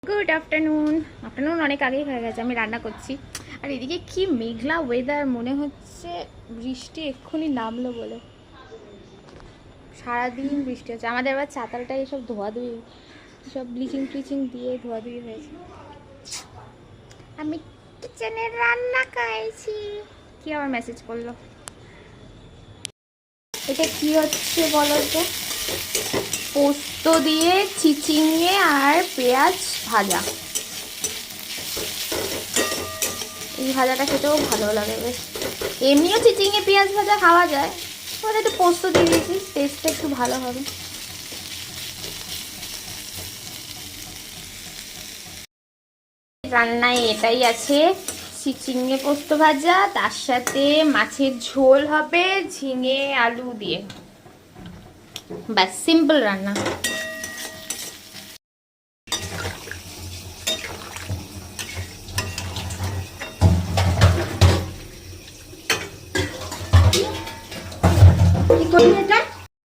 Good afternoon. Afternoon অনেক আগেই হয়ে গেছে, আমি রান্না করছি। আর এদিকে কি মেঘলা ওয়েদার, মনে হচ্ছে বৃষ্টি এক্ষুনি নামলো বলে। সারাদিন বৃষ্টি হচ্ছে। আমাদের আবার চাতালটা এসব ধোয়াধুয়ি, সব ব্লিচিং ফ্লিচিং দিয়ে ধোয়াধুয়ি হয়েছে। আমি কিচেনে রান্না খাইছি। কি আবার মেসেজ করলো? এটা কি হচ্ছে বলো তো? পোস্ত দিয়ে চিচিঙে আর পেঁয়াজ ভাজা। এই ভাজাটা খেতেও ভালো লাগে বেশ। এমনিও চিচিঙে পেঁয়াজ ভাজা খাওয়া যায়, ওটা একটু পোস্ত দিয়ে দিয়েছি, টেস্টটা একটু ভালো হবে। রান্নায় এটাই আছে, চিচিঙে পোস্ত ভাজা, তার সাথে মাছের ঝোল হবে ঝিঙে আলু দিয়ে। ব্যাস, সিম্পল রান্না। কি করবি এটা?